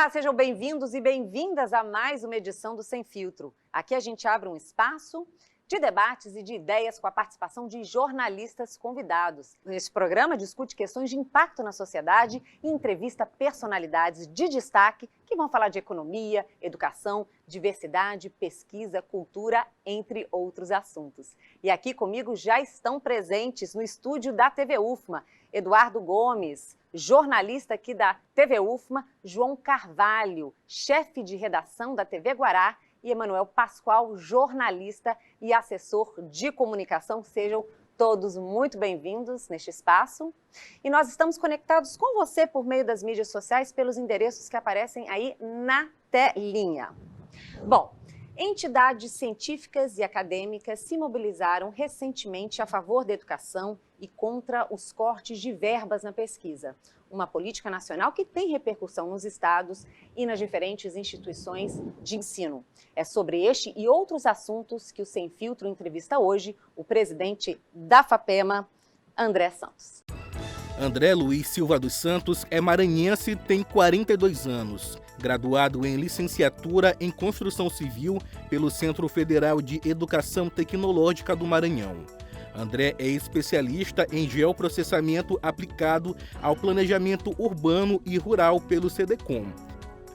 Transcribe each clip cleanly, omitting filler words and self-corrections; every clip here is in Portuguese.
Olá, sejam bem-vindos e bem-vindas a mais uma edição do Sem Filtro. Aqui a gente abre um espaço de debates e de ideias com a participação de jornalistas convidados. Esse programa discute questões de impacto na sociedade e entrevista personalidades de destaque que vão falar de economia, educação, diversidade, pesquisa, cultura, entre outros assuntos. E aqui comigo já estão presentes no estúdio da TV UFMA, Eduardo Gomes, jornalista aqui da TV UFMA, João Carvalho, chefe de redação da TV Guará, e Emanuel Pascoal, jornalista e assessor de comunicação. Sejam todos muito bem-vindos neste espaço. E nós estamos conectados com você por meio das mídias sociais, pelos endereços que aparecem aí na telinha. Bom, entidades científicas e acadêmicas se mobilizaram recentemente a favor da educação e contra os cortes de verbas na pesquisa. Uma política nacional que tem repercussão nos estados e nas diferentes instituições de ensino. É sobre este e outros assuntos que o Sem Filtro entrevista hoje o presidente da FAPEMA, André Santos. André Luiz Silva dos Santos é maranhense e tem 42 anos. Graduado em licenciatura em Construção Civil pelo Centro Federal de Educação Tecnológica do Maranhão. André é especialista em geoprocessamento aplicado ao planejamento urbano e rural pelo SEDECOM.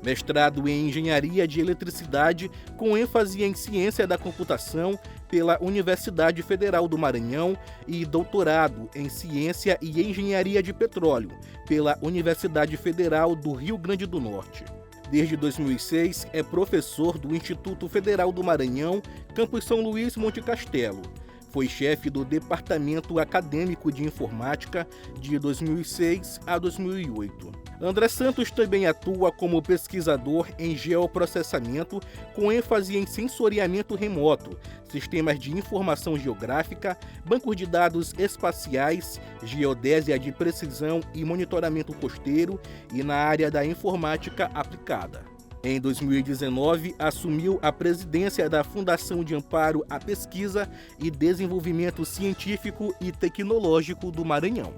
Mestrado em Engenharia de Eletricidade, com ênfase em Ciência da Computação pela Universidade Federal do Maranhão e doutorado em Ciência e Engenharia de Petróleo pela Universidade Federal do Rio Grande do Norte. Desde 2006, é professor do Instituto Federal do Maranhão, Campus São Luís, Monte Castelo. Foi chefe do Departamento Acadêmico de Informática de 2006 a 2008. André Santos também atua como pesquisador em geoprocessamento, com ênfase em sensoriamento remoto, sistemas de informação geográfica, bancos de dados espaciais, geodésia de precisão e monitoramento costeiro e na área da informática aplicada. Em 2019, assumiu a presidência da Fundação de Amparo à Pesquisa e Desenvolvimento Científico e Tecnológico do Maranhão.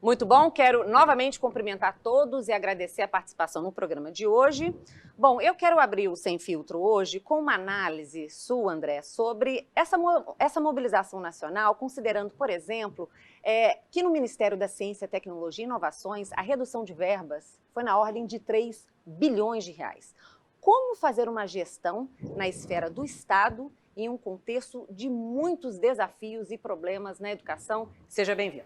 Muito bom, quero novamente cumprimentar todos e agradecer a participação no programa de hoje. Bom, eu quero abrir o Sem Filtro hoje com uma análise sua, André, sobre essa mobilização nacional, considerando, por exemplo, que no Ministério da Ciência, Tecnologia e Inovações, a redução de verbas foi na ordem de 3 bilhões de reais. Como fazer uma gestão na esfera do Estado em um contexto de muitos desafios e problemas na educação? Seja bem-vindo.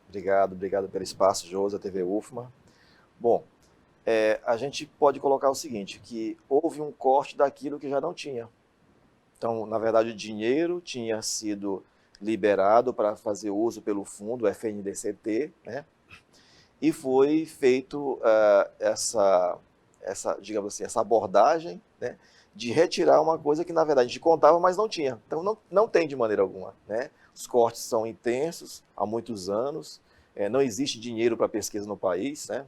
Obrigado pelo espaço, Josa, TV UFMA. Bom, a gente pode colocar o seguinte, que houve um corte daquilo que já não tinha. Então, na verdade, o dinheiro tinha sido liberado para fazer uso pelo fundo FNDCT, né? E foi feito digamos assim, essa abordagem, né, de retirar uma coisa que, na verdade, a gente contava, mas não tinha. Então, não tem de maneira alguma, né? Os cortes são intensos há muitos anos, não existe dinheiro para pesquisa no país, né?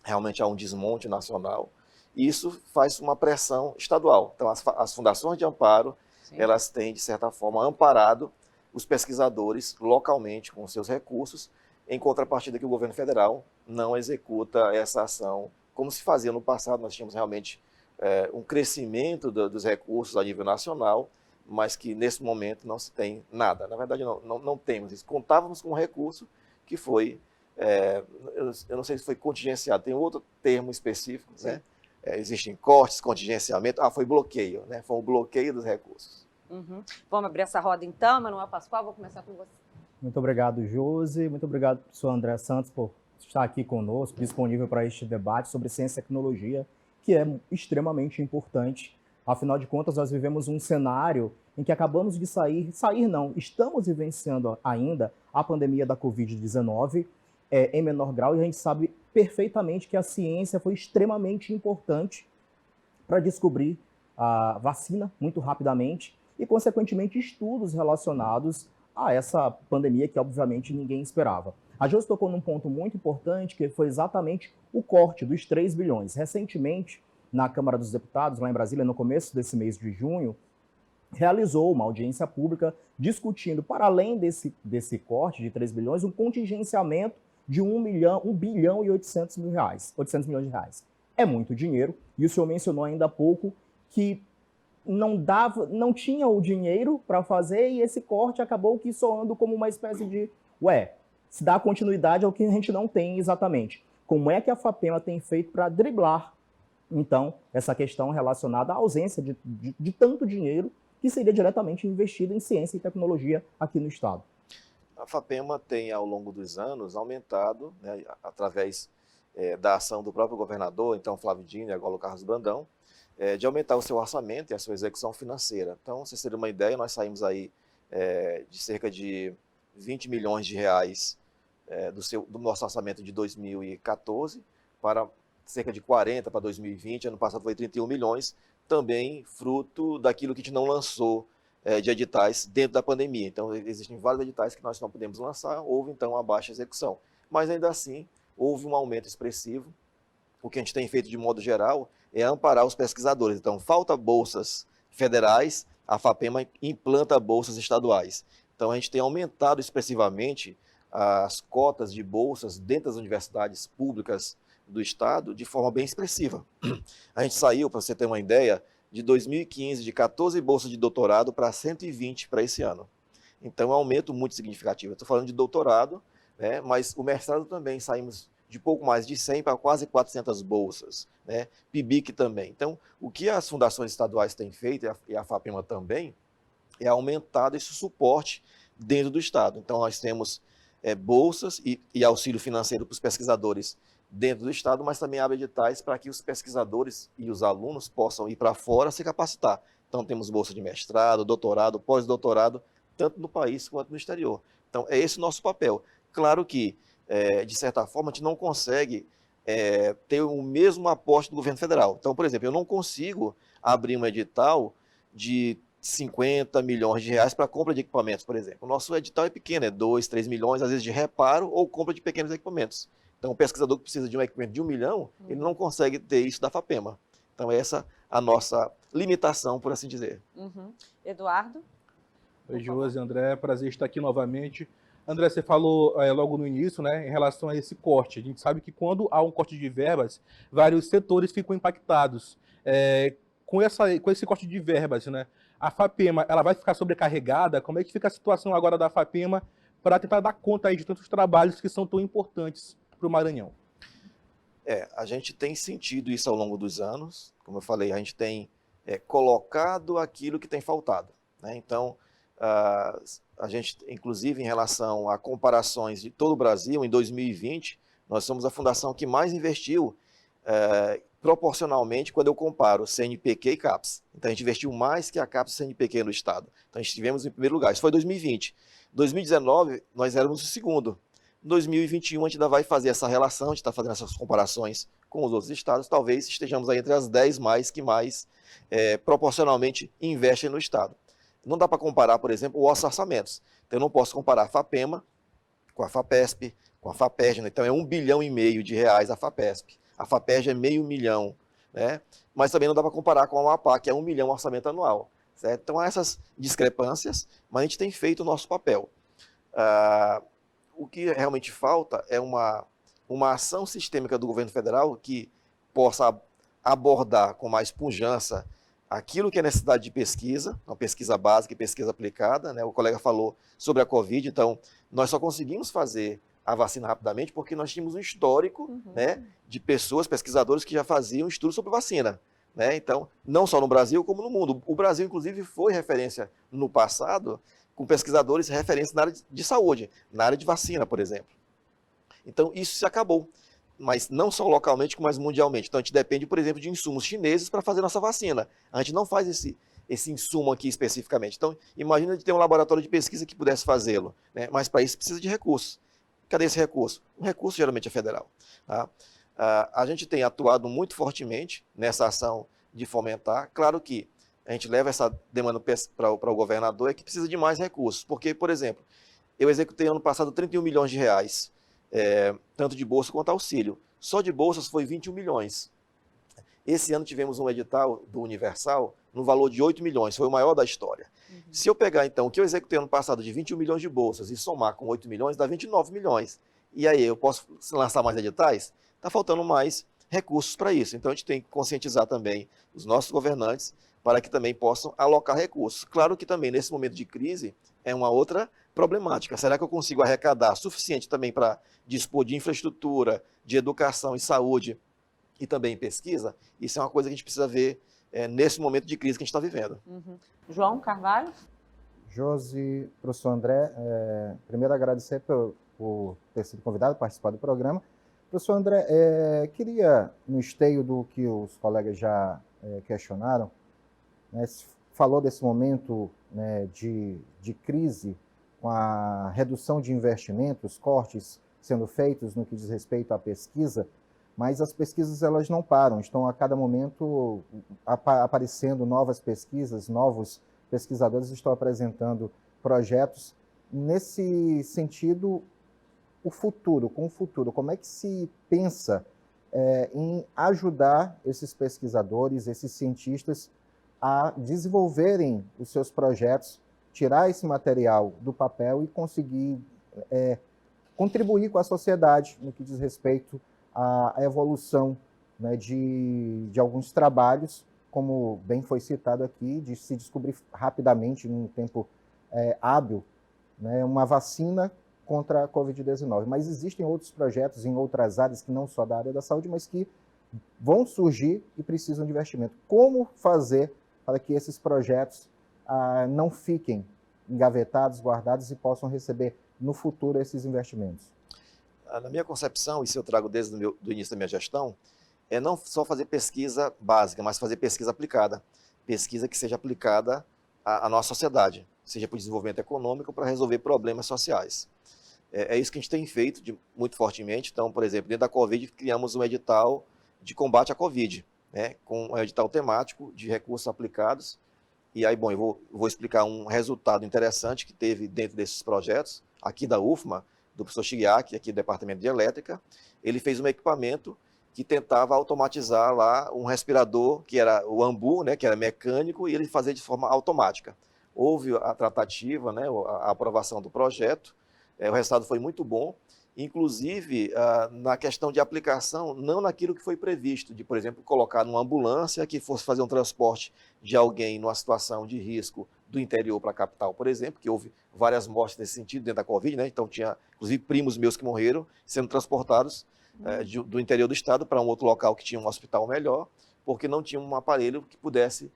Realmente há um desmonte nacional, e isso faz uma pressão estadual. Então, as fundações de amparo, sim, elas têm, de certa forma, amparado os pesquisadores localmente com seus recursos, em contrapartida que o governo federal não executa essa ação como se fazia no passado. Nós tínhamos realmente um crescimento dos recursos a nível nacional, mas que nesse momento não se tem nada. Na verdade, não temos isso. Contávamos com um recurso que foi, eu não sei se foi contingenciado, tem outro termo específico, né? Existem cortes, contingenciamento, foi bloqueio, né? Foi um bloqueio dos recursos. Uhum. Vamos abrir essa roda então, Emanuel Pascoal, vou começar com você. Muito obrigado, Josi, muito obrigado, professor André Santos, por estar aqui conosco, disponível para este debate sobre ciência e tecnologia, que é extremamente importante. Afinal de contas, nós vivemos um cenário em que acabamos de estamos vivenciando ainda a pandemia da Covid-19 em menor grau, e a gente sabe perfeitamente que a ciência foi extremamente importante para descobrir a vacina muito rapidamente e, consequentemente, estudos relacionados a essa pandemia que, obviamente, ninguém esperava. A Josi tocou num ponto muito importante, que foi exatamente o corte dos 3 bilhões. Recentemente, na Câmara dos Deputados, lá em Brasília, no começo desse mês de junho, realizou uma audiência pública discutindo, para além desse corte de 3 bilhões, um contingenciamento de 1 bilhão e 800 milhões de reais. é muito dinheiro. E o senhor mencionou ainda há pouco que não tinha o dinheiro para fazer e esse corte acabou que soando como uma espécie de, se dá continuidade ao que a gente não tem exatamente. Como é que a FAPEMA tem feito para driblar, então, essa questão relacionada à ausência de tanto dinheiro que seria diretamente investido em ciência e tecnologia aqui no Estado? A FAPEMA tem, ao longo dos anos, aumentado, né, através da ação do próprio governador, então Flávio Dino e agora o Carlos Brandão, de aumentar o seu orçamento e a sua execução financeira. Então, pra vocês terem uma ideia, nós saímos aí de cerca de 20 milhões de reais do nosso orçamento de 2014 para cerca de 40 para 2020, ano passado foi 31 milhões, também fruto daquilo que a gente não lançou de editais dentro da pandemia. Então, existem vários editais que nós não podemos lançar, houve então uma baixa execução. Mas ainda assim, houve um aumento expressivo. O que a gente tem feito de modo geral é amparar os pesquisadores. Então, falta bolsas federais, a FAPEMA implanta bolsas estaduais. Então, a gente tem aumentado expressivamente as cotas de bolsas dentro das universidades públicas do Estado de forma bem expressiva. A gente saiu, para você ter uma ideia, de 2015, de 14 bolsas de doutorado para 120 para esse ano. Então, é um aumento muito significativo. Eu estou falando de doutorado, né, mas o mestrado também saímos de pouco mais de 100 para quase 400 bolsas, né, PIBIC também. Então, o que as fundações estaduais têm feito, e a FAPEMA também, é aumentado esse suporte dentro do Estado. Então, nós temos bolsas e auxílio financeiro para os pesquisadores dentro do Estado, mas também abre editais para que os pesquisadores e os alunos possam ir para fora se capacitar. Então, temos bolsa de mestrado, doutorado, pós-doutorado, tanto no país quanto no exterior. Então, é esse o nosso papel. Claro que, de certa forma, a gente não consegue ter o mesmo aporte do governo federal. Então, por exemplo, eu não consigo abrir um edital de 50 milhões de reais para compra de equipamentos, por exemplo. O nosso edital é pequeno, 2, 3 milhões, às vezes de reparo ou compra de pequenos equipamentos. Então, o pesquisador que precisa de um equipamento de 1 milhão, ele não consegue ter isso da FAPEMA. Então, essa é a nossa limitação, por assim dizer. Uhum. Eduardo? Oi, Josi, André, prazer estar aqui novamente. André, você falou logo no início, né, em relação a esse corte. A gente sabe que quando há um corte de verbas, vários setores ficam impactados. Com esse corte de verbas, né, a FAPEMA ela vai ficar sobrecarregada? Como é que fica a situação agora da FAPEMA para tentar dar conta aí de tantos trabalhos que são tão importantes para o Maranhão? A gente tem sentido isso ao longo dos anos. Como eu falei, a gente tem colocado aquilo que tem faltado, né? Então, a gente, inclusive, em relação a comparações de todo o Brasil, em 2020, nós somos a fundação que mais investiu proporcionalmente quando eu comparo CNPq e CAPES. Então, a gente investiu mais que a CAPES e CNPq no Estado. Então, a gente estivemos em primeiro lugar. Isso foi 2020. 2019, nós éramos o segundo. Em 2021, a gente ainda vai fazer essa relação, a gente está fazendo essas comparações com os outros estados, talvez estejamos aí entre as 10 que mais proporcionalmente investem no Estado. Não dá para comparar, por exemplo, os orçamentos. Então, eu não posso comparar a FAPEMA com a FAPESP, com a FAPERJ, né? Então, é 1,5 bilhão de reais a FAPESP. A FAPERJ é meio milhão, né? Mas também não dá para comparar com a Amapá, que é 1 milhão orçamento anual. Certo? Então, há essas discrepâncias, mas a gente tem feito o nosso papel. O que realmente falta é uma ação sistêmica do governo federal que possa abordar com mais pujança aquilo que é necessidade de pesquisa, uma pesquisa básica e pesquisa aplicada, né? O colega falou sobre a Covid, então nós só conseguimos fazer a vacina rapidamente porque nós tínhamos um histórico, né, de pessoas, pesquisadores que já faziam estudos sobre vacina, né? Então, não só no Brasil como no mundo. O Brasil, inclusive, foi referência no passado com pesquisadores referência na área de saúde, na área de vacina, por exemplo. Então, isso se acabou, mas não só localmente, mas mundialmente. Então, a gente depende, por exemplo, de insumos chineses para fazer nossa vacina. A gente não faz esse insumo aqui especificamente. Então, imagina de ter um laboratório de pesquisa que pudesse fazê-lo, né? Mas para isso precisa de recursos. Cadê esse recurso? O recurso geralmente é federal. Tá? A gente tem atuado muito fortemente nessa ação de fomentar. Claro que a gente leva essa demanda para o governador, é que precisa de mais recursos. Porque, por exemplo, eu executei ano passado 31 milhões de reais, tanto de bolsa quanto auxílio. Só de bolsas foi 21 milhões. Esse ano tivemos um edital do Universal no valor de 8 milhões, foi o maior da história. Se eu pegar, então, o que eu executei ano passado de 21 milhões de bolsas e somar com 8 milhões, dá 29 milhões. E aí, eu posso lançar mais editais? Está faltando mais recursos para isso. Então, a gente tem que conscientizar também os nossos governantes para que também possam alocar recursos. Claro que também, nesse momento de crise, é uma outra problemática. Será que eu consigo arrecadar suficiente também para dispor de infraestrutura, de educação e saúde e também pesquisa? Isso é uma coisa que a gente precisa ver nesse momento de crise que a gente está vivendo. João Carvalho? Josi, professor André, primeiro agradecer por ter sido convidado a participar do programa. Professor André, queria, no esteio do que os colegas já questionaram, né, falou desse momento, né, de crise, com a redução de investimentos, cortes sendo feitos no que diz respeito à pesquisa, mas as pesquisas elas não param, estão a cada momento aparecendo novas pesquisas, novos pesquisadores estão apresentando projetos. Nesse sentido, com o futuro, como é que se pensa em ajudar esses pesquisadores, esses cientistas a desenvolverem os seus projetos, tirar esse material do papel e conseguir contribuir com a sociedade no que diz respeito à evolução, né, de alguns trabalhos, como bem foi citado aqui, de se descobrir rapidamente, num tempo hábil, né, uma vacina contra a Covid-19. Mas existem outros projetos em outras áreas, que não só da área da saúde, mas que vão surgir e precisam de investimento. Como fazer para que esses projetos não fiquem engavetados, guardados e possam receber no futuro esses investimentos? Na minha concepção, isso eu trago desde o início da minha gestão, é não só fazer pesquisa básica, mas fazer pesquisa aplicada. Pesquisa que seja aplicada à nossa sociedade, seja para o desenvolvimento econômico ou para resolver problemas sociais. É isso que a gente tem feito muito fortemente. Então, por exemplo, dentro da Covid, criamos um edital de combate à Covid, né, com um edital temático de recursos aplicados. E aí, bom, eu vou explicar um resultado interessante que teve dentro desses projetos, aqui da UFMA, do professor Shigeaki, aqui do Departamento de Elétrica. Ele fez um equipamento que tentava automatizar lá um respirador, que era o AMBU, né, que era mecânico, e ele fazia de forma automática. Houve a tratativa, né, a aprovação do projeto, o resultado foi muito bom, inclusive na questão de aplicação, não naquilo que foi previsto, de, por exemplo, colocar numa ambulância que fosse fazer um transporte de alguém numa situação de risco do interior para a capital, por exemplo, que houve várias mortes nesse sentido dentro da Covid, né? Então tinha, inclusive, primos meus que morreram sendo transportados do interior do estado para um outro local que tinha um hospital melhor, porque não tinha um aparelho que pudesse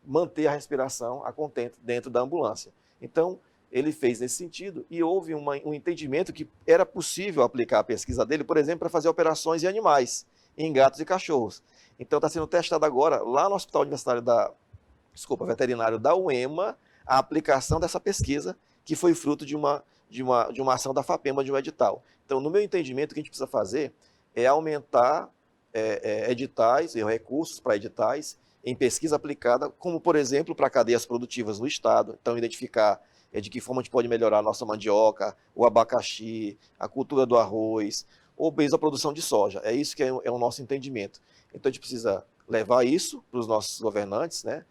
manter a respiração a contento dentro da ambulância. Então, ele fez nesse sentido e houve um entendimento que era possível aplicar a pesquisa dele, por exemplo, para fazer operações em animais, em gatos e cachorros. Então está sendo testado agora, lá no Hospital Universitário Veterinário da UEMA, a aplicação dessa pesquisa, que foi fruto de uma ação da FAPEMA, de um edital. Então, no meu entendimento, o que a gente precisa fazer é aumentar editais, recursos para editais, em pesquisa aplicada, como, por exemplo, para cadeias produtivas no Estado. Então, identificar de que forma a gente pode melhorar a nossa mandioca, o abacaxi, a cultura do arroz, ou mesmo a produção de soja. É isso que é o nosso entendimento. Então, a gente precisa levar isso para os nossos governantes, né?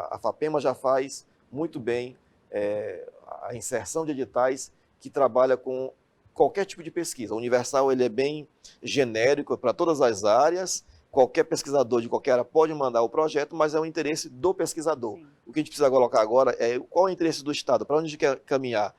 A FAPEMA já faz muito bem a inserção de editais que trabalha com qualquer tipo de pesquisa. O Universal ele é bem genérico para todas as áreas. Qualquer pesquisador de qualquer área pode mandar o projeto, mas é o interesse do pesquisador. Sim. O que a gente precisa colocar agora é qual é o interesse do Estado, para onde a gente quer caminhar.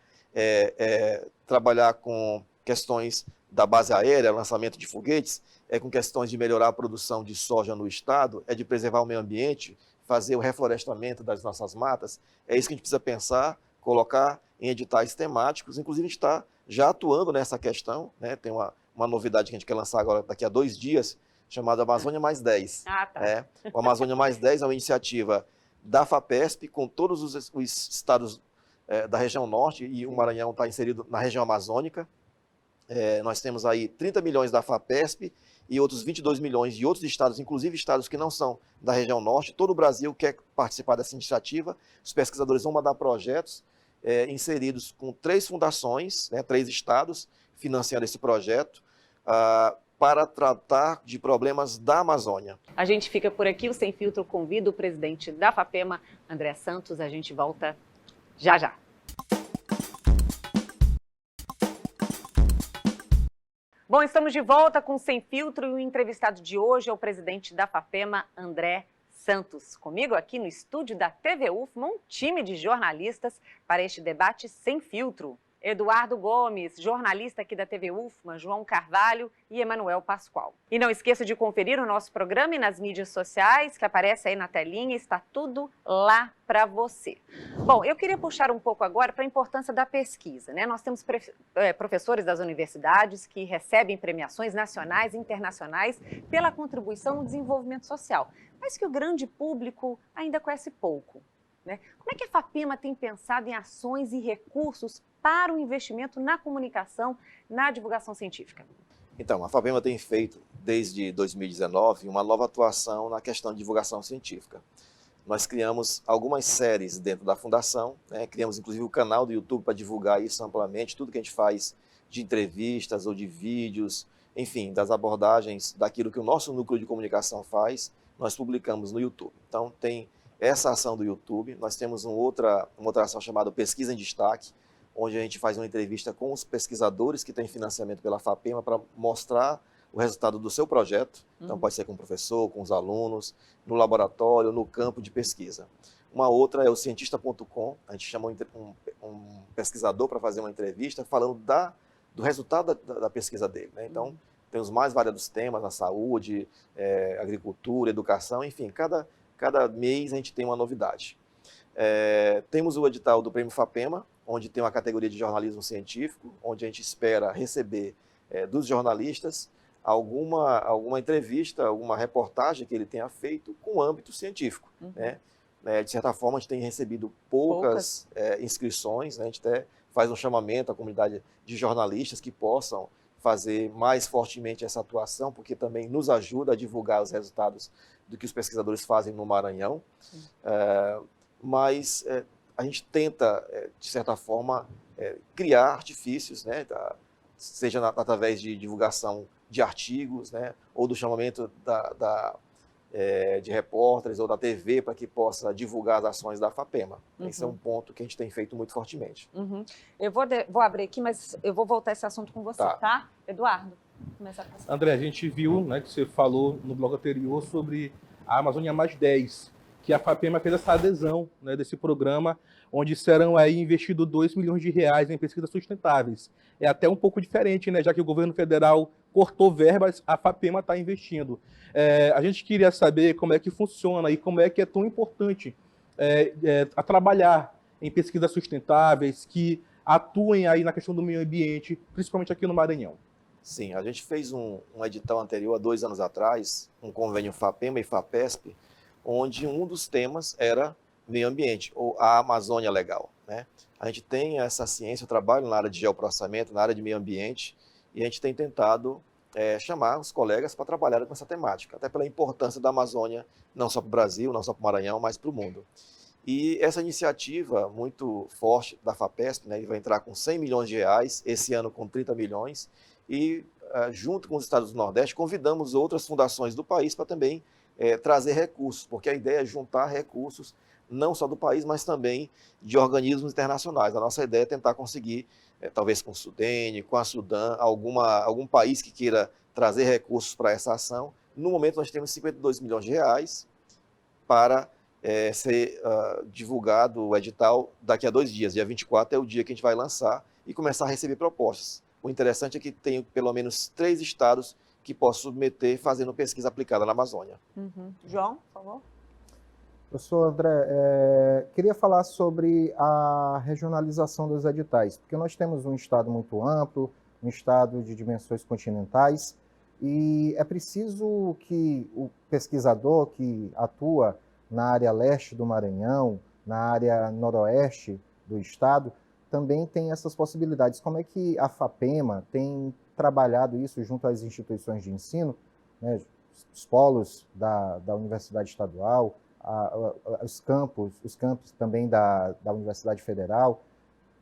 Trabalhar com questões da base aérea, lançamento de foguetes, com questões de melhorar a produção de soja no Estado, de preservar o meio ambiente, fazer o reflorestamento das nossas matas. É isso que a gente precisa pensar, colocar em editais temáticos. Inclusive, a gente está já atuando nessa questão, né? Tem uma novidade que a gente quer lançar agora daqui a 2 dias, chamada Amazônia Mais 10. Ah, tá. O Amazônia Mais 10 é uma iniciativa da FAPESP, com todos os estados da região norte, e o Maranhão está inserido na região amazônica. Nós temos aí 30 milhões da FAPESP e outros 22 milhões de outros estados, inclusive estados que não são da região norte. Todo o Brasil quer participar dessa iniciativa. Os pesquisadores vão mandar projetos inseridos com 3 fundações, 3 estados, financiando esse projeto, para tratar de problemas da Amazônia. A gente fica por aqui, o Sem Filtro convida o presidente da FAPEMA, André Santos. A gente volta já já. Bom, estamos de volta com Sem Filtro e o entrevistado de hoje é o presidente da FAPEMA, André Santos. Comigo aqui no estúdio da TV UFMA, um time de jornalistas para este debate sem filtro. Eduardo Gomes, jornalista aqui da TV UFMA, João Carvalho e Emanuel Pascoal. E não esqueça de conferir o nosso programa e nas mídias sociais, que aparece aí na telinha, está tudo lá para você. Bom, eu queria puxar um pouco agora para a importância da pesquisa, né? Nós temos professores das universidades que recebem premiações nacionais e internacionais pela contribuição no desenvolvimento social, mas que o grande público ainda conhece pouco, né? Como é que a FAPEMA tem pensado em ações e recursos para o investimento na comunicação, na divulgação científica? Então, a FAPEMA tem feito, desde 2019, uma nova atuação na questão de divulgação científica. Nós criamos algumas séries dentro da fundação, né? Criamos inclusive o canal do YouTube para divulgar isso amplamente, tudo que a gente faz de entrevistas ou de vídeos, enfim, das abordagens daquilo que o nosso núcleo de comunicação faz, nós publicamos no YouTube. Então, tem essa ação do YouTube, nós temos uma outra ação chamada Pesquisa em Destaque, onde a gente faz uma entrevista com os pesquisadores que têm financiamento pela FAPEMA para mostrar o resultado do seu projeto. Então, pode ser com o professor, com os alunos, no laboratório, no campo de pesquisa. Uma outra é o cientista.com, a gente chama um pesquisador para fazer uma entrevista falando do resultado da pesquisa dele, né? Então, tem os mais variados temas, a saúde, agricultura, educação, enfim, cada mês a gente tem uma novidade. Temos o edital do Prêmio FAPEMA, onde tem uma categoria de jornalismo científico, onde a gente espera receber dos jornalistas alguma entrevista, alguma reportagem que ele tenha feito com âmbito científico, né? De certa forma, a gente tem recebido poucas inscrições, né? A gente até faz um chamamento à comunidade de jornalistas que possam fazer mais fortemente essa atuação, porque também nos ajuda a divulgar os resultados do que os pesquisadores fazem no Maranhão. Mas a gente tenta, de certa forma, criar artifícios, né, seja através de divulgação de artigos, né, ou do chamamento de repórteres ou da TV para que possa divulgar as ações da FAPEMA. Esse é um ponto que a gente tem feito muito fortemente. Eu vou abrir aqui, mas eu vou voltar a esse assunto com você, tá? Eduardo, começa a passar. André, a gente viu, né, que você falou no blog anterior sobre a Amazônia Mais 10, que a FAPEMA fez essa adesão, né, desse programa, onde serão aí investidos R$2 milhões em pesquisas sustentáveis. É até um pouco diferente, né, já que o governo federal cortou verbas, a FAPEMA está investindo. A gente queria saber como é que funciona e como é que é tão importante a trabalhar em pesquisas sustentáveis que atuem aí na questão do meio ambiente, principalmente aqui no Maranhão. Sim, a gente fez um edital anterior, há 2 anos atrás, um convênio FAPEMA e FAPESP, onde um dos temas era meio ambiente, ou a Amazônia Legal, né? A gente tem essa ciência, eu trabalho na área de geoprocessamento, na área de meio ambiente, e a gente tem tentado chamar os colegas para trabalhar com essa temática, até pela importância da Amazônia, não só para o Brasil, não só para o Maranhão, mas para o mundo. E essa iniciativa muito forte da FAPESP, né, vai entrar com R$100 milhões, esse ano com 30 milhões, e junto com os estados do Nordeste, convidamos outras fundações do país para também trazer recursos, porque a ideia é juntar recursos não só do país, mas também de organismos internacionais. A nossa ideia é tentar conseguir, talvez com o Sudene, com a Sudã, algum país que queira trazer recursos para essa ação. No momento, nós temos R$52 milhões para ser divulgado o edital daqui a 2 dias. Dia 24 é o dia que a gente vai lançar e começar a receber propostas. O interessante é que tem pelo menos 3 estados que possam submeter fazendo pesquisa aplicada na Amazônia. João, por favor. Professor André, queria falar sobre a regionalização dos editais, porque nós temos um estado muito amplo, um estado de dimensões continentais, e é preciso que o pesquisador que atua na área leste do Maranhão, na área noroeste do estado, também tenha essas possibilidades. Como é que a FAPEMA tem trabalhado isso junto às instituições de ensino, né, os polos da Universidade Estadual, os campos também da Universidade Federal,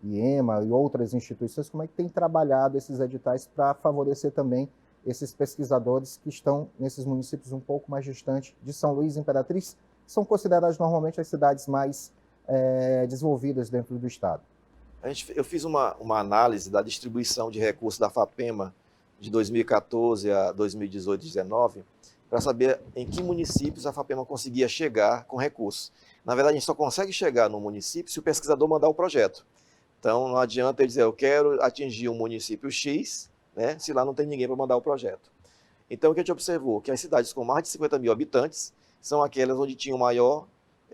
IEMA e outras instituições, como é que tem trabalhado esses editais para favorecer também esses pesquisadores que estão nesses municípios um pouco mais distantes de São Luís e Imperatriz, que são consideradas normalmente as cidades mais desenvolvidas dentro do estado? Eu fiz uma análise da distribuição de recursos da FAPEMA de 2014 a 2018 e 2019, para saber em que municípios a FAPEMA conseguia chegar com recursos. Na verdade, a gente só consegue chegar no município se o pesquisador mandar o projeto. Então, não adianta ele dizer, eu quero atingir um município X, né, se lá não tem ninguém para mandar o projeto. Então, o que a gente observou? Que as cidades com mais de 50 mil habitantes são aquelas onde tinha o maior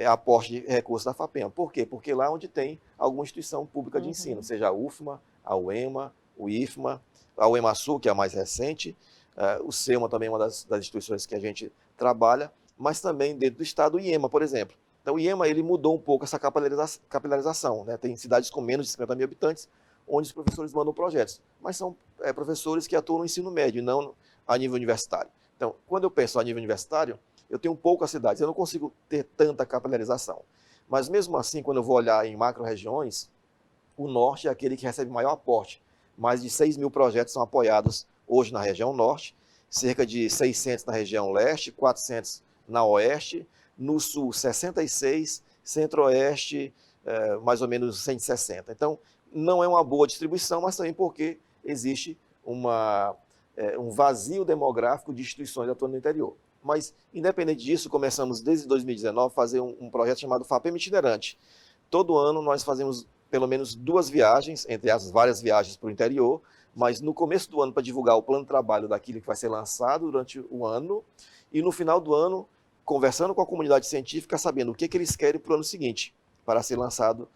aporte de recursos da FAPEMA. Por quê? Porque lá onde tem alguma instituição pública de ensino, seja a UFMA, a UEMA, o IFMA, a UEMASU, que é a mais recente, o SEUMA também é uma das instituições que a gente trabalha, mas também dentro do estado o IEMA, por exemplo. Então o IEMA ele mudou um pouco essa capilarização, né? Tem cidades com menos de 50 mil habitantes, onde os professores mandam projetos, mas são professores que atuam no ensino médio, não a nível universitário. Então, quando eu penso a nível universitário, eu tenho poucas cidades, eu não consigo ter tanta capilarização. Mas mesmo assim, quando eu vou olhar em macro-regiões, o norte é aquele que recebe maior aporte. Mais de 6 mil projetos são apoiados hoje na região norte, cerca de 600 na região leste, 400 na oeste, no sul 66, centro-oeste mais ou menos 160. Então, não é uma boa distribuição, mas também porque existe um vazio demográfico de instituições atuando no interior. Mas, independente disso, começamos desde 2019 a fazer um projeto chamado FAPEMA Itinerante. Todo ano nós fazemos pelo menos 2 viagens, entre as várias viagens para o interior, mas no começo do ano para divulgar o plano de trabalho daquilo que vai ser lançado durante o ano, e no final do ano, conversando com a comunidade científica, sabendo o que eles querem para o ano seguinte, para ser lançado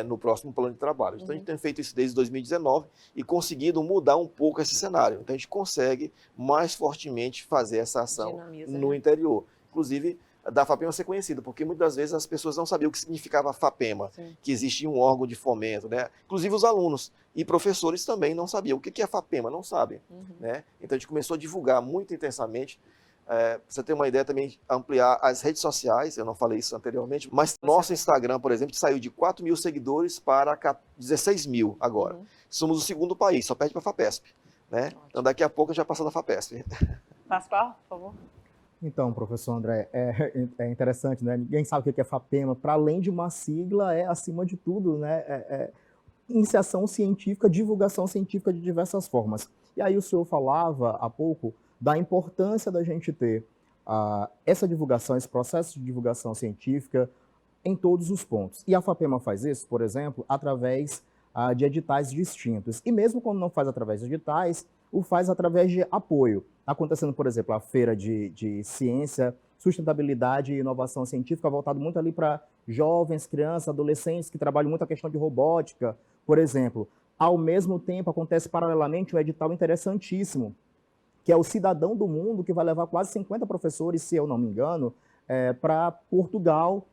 no próximo plano de trabalho. Então a gente tem feito isso desde 2019 e conseguido mudar um pouco esse cenário. Então a gente consegue mais fortemente fazer essa ação no interior. Inclusive, da FAPEMA ser conhecida, porque muitas vezes as pessoas não sabiam o que significava FAPEMA, que existia um órgão de fomento, né? Inclusive os alunos e professores também não sabiam. O que é FAPEMA? Não sabem. Né? Então a gente começou a divulgar muito intensamente. Para você ter uma ideia também, ampliar as redes sociais, eu não falei isso anteriormente, mas nosso Instagram, por exemplo, saiu de 4 mil seguidores para 16 mil agora. Somos o segundo país, só perde para a FAPESP. Né? Então daqui a pouco já passa da FAPESP. Pascoal, por favor. Então, professor André, é interessante, né? Ninguém sabe o que é FAPEMA. Para além de uma sigla, acima de tudo, né? Iniciação científica, divulgação científica de diversas formas. E aí o senhor falava há pouco da importância da gente ter essa divulgação, esse processo de divulgação científica em todos os pontos. E a FAPEMA faz isso, por exemplo, através de editais distintos. E mesmo quando não faz através de editais, o faz através de apoio. Acontecendo, por exemplo, a feira de ciência, sustentabilidade e inovação científica, voltado muito ali para jovens, crianças, adolescentes que trabalham muito a questão de robótica, por exemplo. Ao mesmo tempo, acontece paralelamente um edital interessantíssimo, que é o Cidadão do Mundo, que vai levar quase 50 professores, se eu não me engano, para Portugal,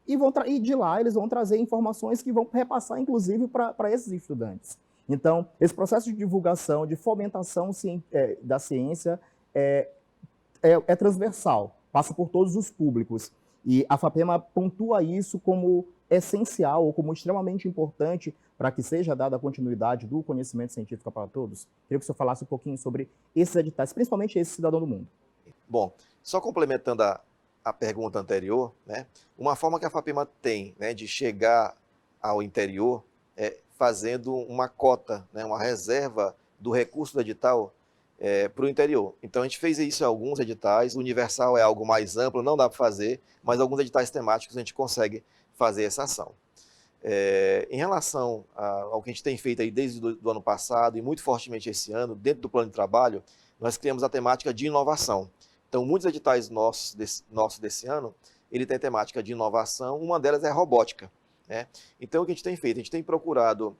e de lá eles vão trazer informações que vão repassar, inclusive, para esses estudantes. Então, esse processo de divulgação, de fomentação da ciência é transversal, passa por todos os públicos. E a FAPEMA pontua isso como essencial ou como extremamente importante para que seja dada a continuidade do conhecimento científico para todos. Queria que o senhor falasse um pouquinho sobre esses editais, principalmente esse Cidadão do Mundo. Bom, só complementando a pergunta anterior, né, uma forma que a FAPEMA tem, né, de chegar ao interior é fazendo uma cota, né, uma reserva do recurso do edital para o interior. Então a gente fez isso em alguns editais, o universal é algo mais amplo, não dá para fazer, mas alguns editais temáticos a gente consegue fazer essa ação. Em relação ao que a gente tem feito aí desde o ano passado e muito fortemente esse ano, dentro do plano de trabalho, nós criamos a temática de inovação. Então, muitos editais nossos desse ano, ele tem temática de inovação, uma delas é a robótica. Né? Então, o que a gente tem feito? A gente tem procurado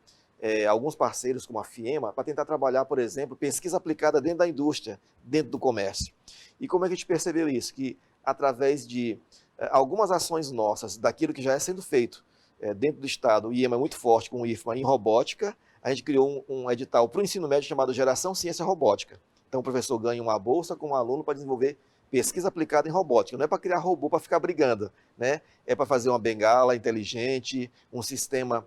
alguns parceiros, como a FIEMA, para tentar trabalhar, por exemplo, pesquisa aplicada dentro da indústria, dentro do comércio. E como é que a gente percebeu isso? Que através de algumas ações nossas, daquilo que já é sendo feito dentro do Estado, o IEMA é muito forte com o IFMA em robótica, a gente criou um edital para o ensino médio chamado Geração Ciência Robótica. Então o professor ganha uma bolsa com um aluno para desenvolver pesquisa aplicada em robótica. Não é para criar robô para ficar brigando, né? É para fazer uma bengala inteligente, um sistema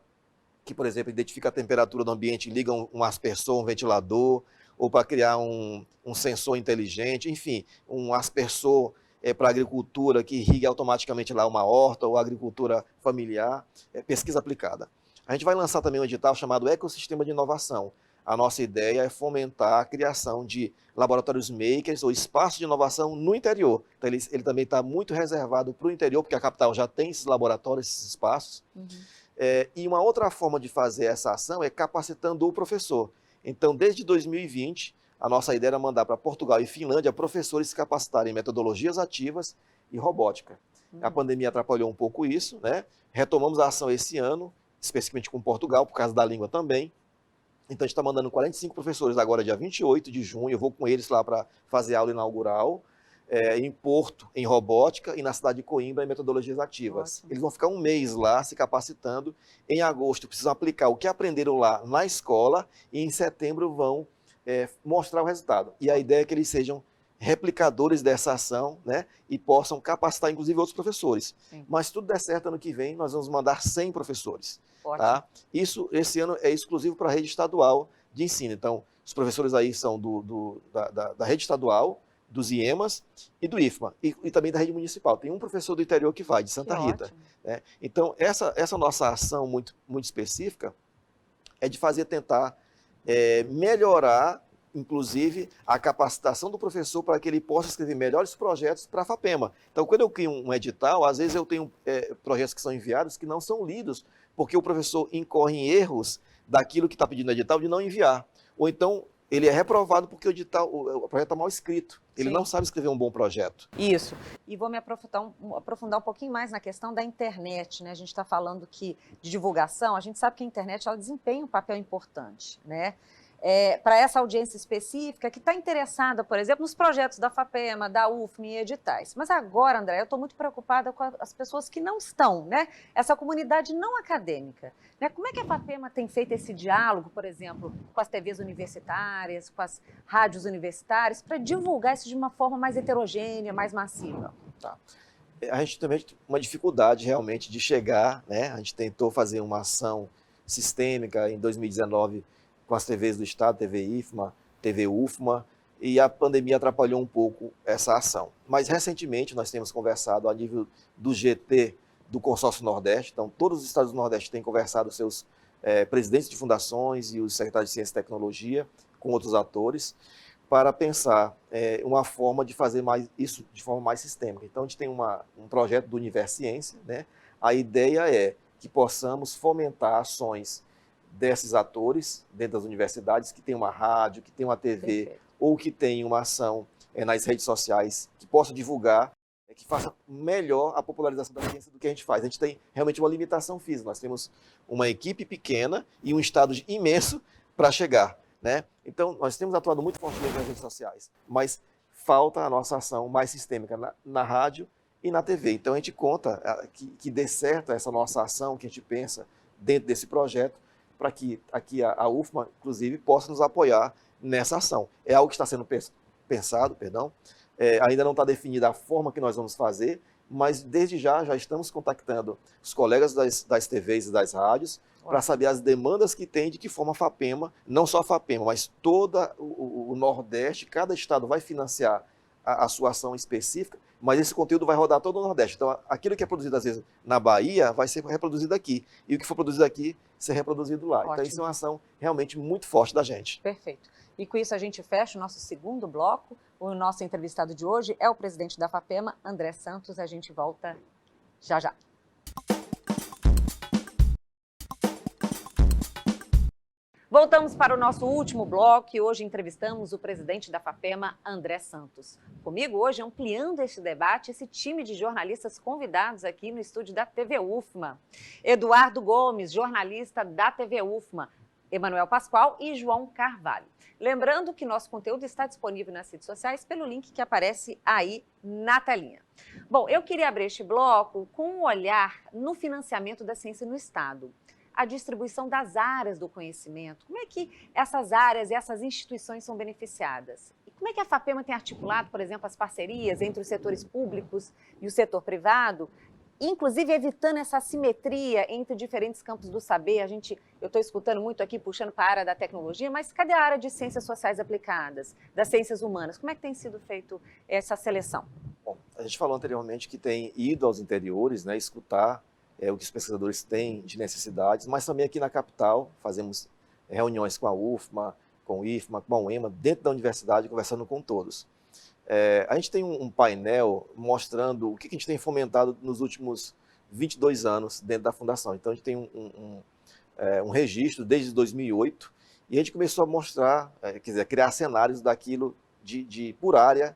que, por exemplo, identifica a temperatura do ambiente, liga um aspersor, um ventilador, ou para criar um sensor inteligente, enfim, um aspersor para a agricultura que irrigue automaticamente lá uma horta ou agricultura familiar, pesquisa aplicada. A gente vai lançar também um edital chamado Ecossistema de Inovação, a nossa ideia é fomentar a criação de laboratórios makers ou espaços de inovação no interior. Então, ele também está muito reservado para o interior, porque a capital já tem esses laboratórios, esses espaços. E uma outra forma de fazer essa ação é capacitando o professor. Então, desde 2020, a nossa ideia era mandar para Portugal e Finlândia professores se capacitarem em metodologias ativas e robótica. A pandemia atrapalhou um pouco isso, né? Retomamos a ação esse ano, especificamente com Portugal, por causa da língua também. Então, a gente está mandando 45 professores agora, dia 28 de junho, eu vou com eles lá para fazer aula inaugural, em Porto, em robótica, e na cidade de Coimbra, em metodologias ativas. Ótimo. Eles vão ficar um mês lá se capacitando. Em agosto, precisam aplicar o que aprenderam lá na escola, e em setembro vão mostrar o resultado. E a ideia é que eles sejam replicadores dessa ação, né, e possam capacitar, inclusive, outros professores. Sim. Mas se tudo der certo, ano que vem, nós vamos mandar 100 professores. Ótimo. Tá? Isso, esse ano, é exclusivo para a rede estadual de ensino. Então, os professores aí são da rede estadual, dos IEMAs e do IFMA, e também da rede municipal. Tem um professor do interior que vai, de Santa Rita. Né? Então, essa nossa ação muito, muito específica é de tentar melhorar, inclusive, a capacitação do professor para que ele possa escrever melhores projetos para a FAPEMA. Então, quando eu crio um edital, às vezes eu tenho projetos que são enviados que não são lidos, porque o professor incorre em erros daquilo que está pedindo no edital de não enviar. Ou então, ele é reprovado porque o projeto está mal escrito. Ele Sim. não sabe escrever um bom projeto. Isso. E vou me aprofundar um pouquinho mais na questão da internet, né? A gente está falando de divulgação, a gente sabe que a internet ela desempenha um papel importante, né? Para essa audiência específica que está interessada, por exemplo, nos projetos da FAPEMA, da UFM e editais. Mas agora, André, eu estou muito preocupada com as pessoas que não estão, né? Essa comunidade não acadêmica. Né? Como é que a FAPEMA tem feito esse diálogo, por exemplo, com as TVs universitárias, com as rádios universitárias, para divulgar isso de uma forma mais heterogênea, mais massiva? Tá. A gente também tem uma dificuldade realmente de chegar, né? A gente tentou fazer uma ação sistêmica em 2019 com as TVs do Estado, TV IFMA, TV UFMA, e a pandemia atrapalhou um pouco essa ação. Mas, recentemente, nós temos conversado a nível do GT do Consórcio Nordeste, então todos os estados do Nordeste têm conversado seus presidentes de fundações e os secretários de Ciência e Tecnologia com outros atores, para pensar uma forma de fazer isso de forma mais sistêmica. Então, a gente tem um projeto do Universiência, né? A ideia é que possamos fomentar ações desses atores dentro das universidades, que tem uma rádio, que tem uma TV, Perfeito. Ou que tem uma ação nas redes sociais, que possa divulgar, que faça melhor a popularização da ciência do que a gente faz. A gente tem realmente uma limitação física, nós temos uma equipe pequena e um estado imenso para chegar. Né? Então, nós temos atuado muito fortemente nas redes sociais, mas falta a nossa ação mais sistêmica na rádio e na TV. Então, a gente conta que dê certo essa nossa ação, que a gente pensa dentro desse projeto, para que aqui a UFMA, inclusive, possa nos apoiar nessa ação. É algo que está sendo pensado, ainda não está definida a forma que nós vamos fazer, mas desde já estamos contactando os colegas das TVs e das rádios para saber as demandas que tem, de que forma a FAPEMA, não só a FAPEMA, mas todo o Nordeste, cada estado vai financiar a sua ação específica, mas esse conteúdo vai rodar todo o Nordeste. Então, aquilo que é produzido, às vezes, na Bahia, vai ser reproduzido aqui. E o que for produzido aqui, ser reproduzido lá. Ótimo. Então, isso é uma ação realmente muito forte da gente. Perfeito. E com isso a gente fecha o nosso segundo bloco. O nosso entrevistado de hoje é o presidente da FAPEMA, André Santos. A gente volta já já. Voltamos para o nosso último bloco e hoje entrevistamos o presidente da FAPEMA, André Santos. Comigo hoje, ampliando este debate, esse time de jornalistas convidados aqui no estúdio da TV UFMA. Eduardo Gomes, jornalista da TV UFMA, Emanuel Pascoal e João Carvalho. Lembrando que nosso conteúdo está disponível nas redes sociais pelo link que aparece aí na telinha. Bom, eu queria abrir este bloco com um olhar no financiamento da ciência no Estado. A distribuição das áreas do conhecimento, como é que essas áreas e essas instituições são beneficiadas? E como é que a FAPEMA tem articulado, por exemplo, as parcerias entre os setores públicos e o setor privado, inclusive evitando essa assimetria entre diferentes campos do saber? Eu estou escutando muito aqui, puxando para a área da tecnologia, mas cadê a área de ciências sociais aplicadas, das ciências humanas? Como é que tem sido feito essa seleção? Bom, a gente falou anteriormente que tem ido aos interiores, né, escutar o que os pesquisadores têm de necessidades, mas também aqui na capital fazemos reuniões com a UFMA, com o IFMA, com a UEMA, dentro da universidade, conversando com todos. A gente tem um painel mostrando o que a gente tem fomentado nos últimos 22 anos dentro da Fundação. Então, a gente tem um registro desde 2008 e a gente começou a mostrar, quer dizer, criar cenários daquilo por área,